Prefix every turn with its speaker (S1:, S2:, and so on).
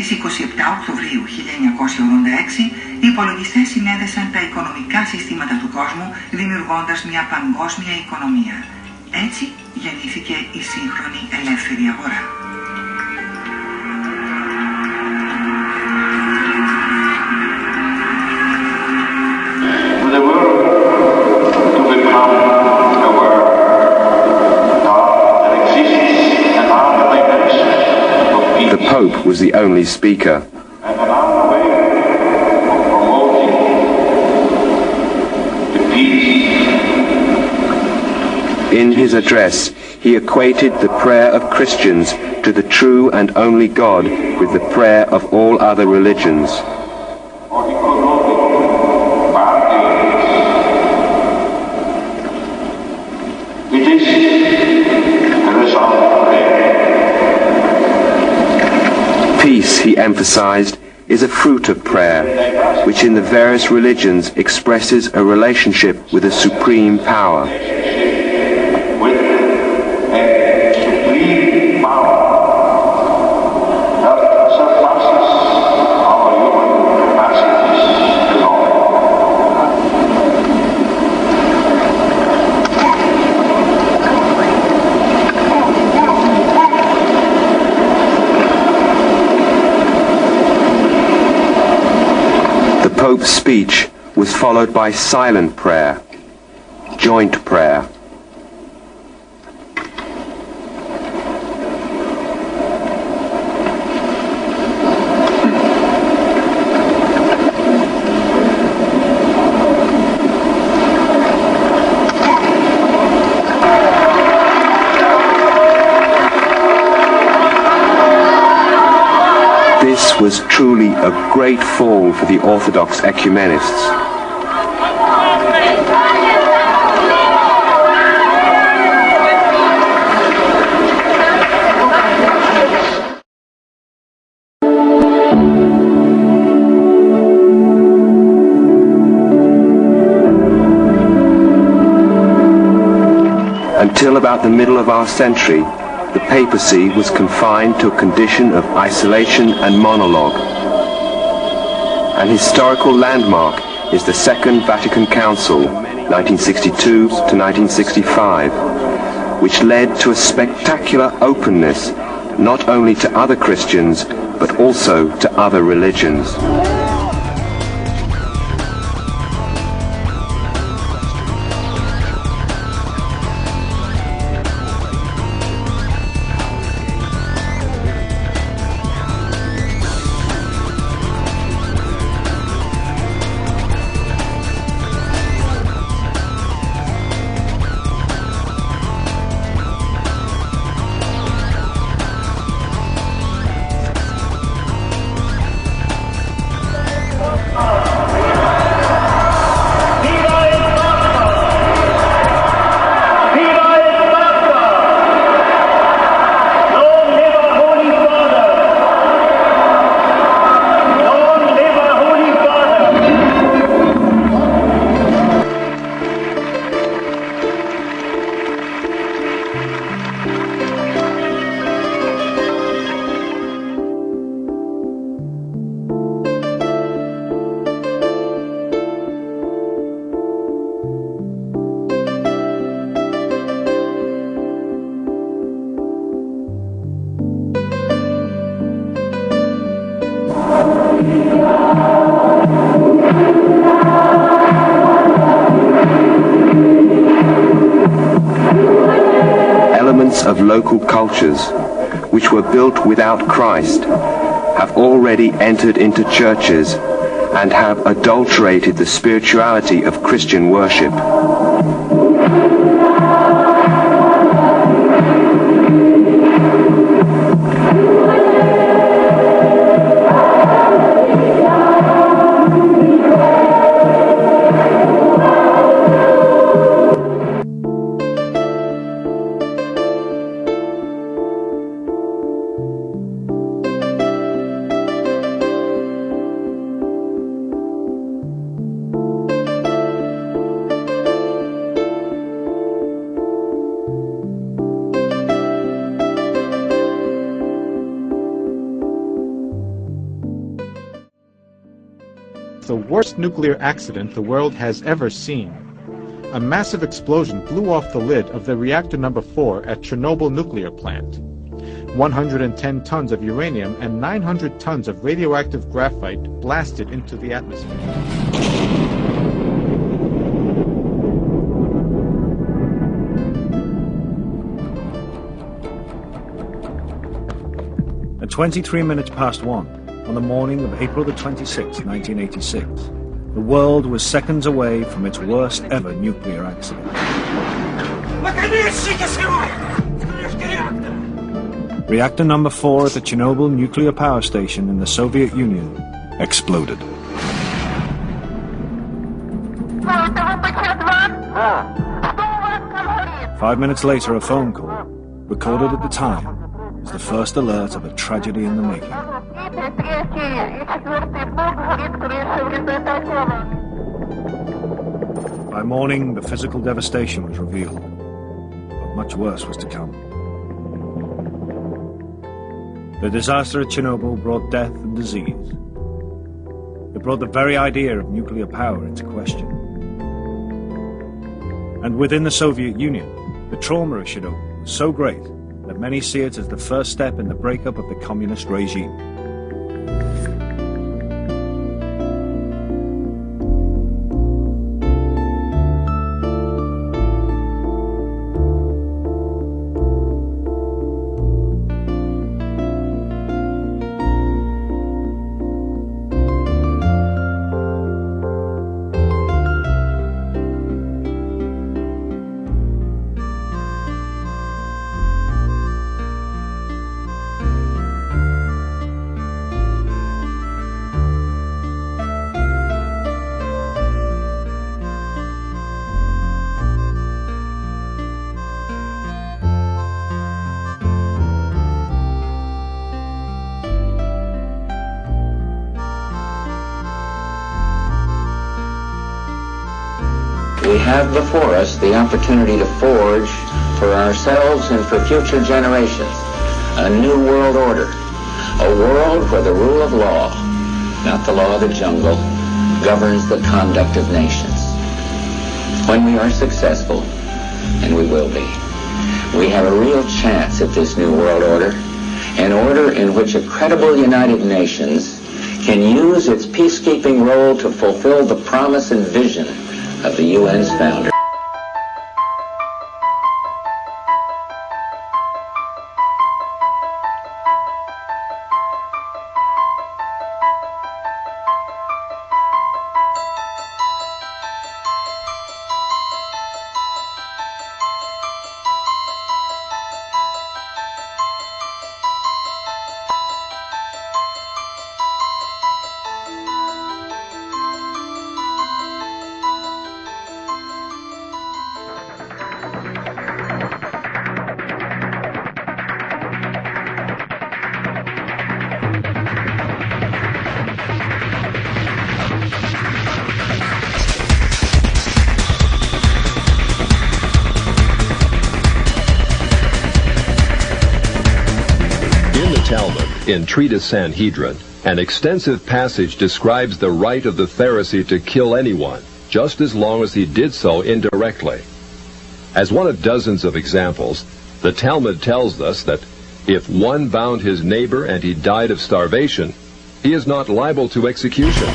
S1: Στις 27 Οκτωβρίου 1986 οι υπολογιστές συνέδεσαν τα οικονομικά συστήματα του κόσμου, δημιουργώντας μια παγκόσμια οικονομία. Έτσι γεννήθηκε η σύγχρονη ελεύθερη αγορά.
S2: The Pope was the only speaker. In his address, he equated the prayer of Christians to the true and only God with the prayer of all other religions. Peace, he emphasized, is a fruit of prayer, which in the various religions expresses a relationship with a supreme power. The Pope's speech was followed by silent prayer, joint prayer. This was truly a great fall for the Orthodox ecumenists. Until about the middle of our century, the papacy was confined to a condition of isolation and monologue. An historical landmark is the Second Vatican Council, 1962 to 1965, which led to a spectacular openness not only to other Christians but also to other religions. Elements of local cultures, which were built without Christ, have already entered into churches and have adulterated the spirituality of Christian worship.
S3: worst nuclear accident the world has ever seen. A massive explosion blew off the lid of the reactor number 4 at Chernobyl nuclear plant. 110 tons of uranium and 900 tons of radioactive graphite blasted into the atmosphere.
S4: At 23 minutes past 1, on the morning of April the 26th, 1986, the world was seconds away from its worst ever nuclear accident. Reactor number 4 at the Chernobyl nuclear power station in the Soviet Union exploded. Five minutes later, a phone call, recorded at the time, was the first alert of a tragedy in the making. By morning, the physical devastation was revealed, but much worse was to come. The disaster at Chernobyl brought death and disease. It brought the very idea of nuclear power into question. And within the Soviet Union, the trauma of Chernobyl was so great that many see it as the first step in the breakup of the communist regime.
S5: We have before us the opportunity to forge for ourselves and for future generations a new world order, a world where the rule of law, not the law of the jungle, governs the conduct of nations. When we are successful, and we will be, we have a real chance at this new world order, an order in which a credible United Nations can use its peacekeeping role to fulfill the promise and vision of the UN's founder.
S6: Talmud, in Treatise Sanhedrin, an extensive passage describes the right of the Pharisee to kill anyone, just as long as he did so indirectly. As one of dozens of examples, the Talmud tells us that if one bound his neighbor and he died of starvation, he is not liable to execution.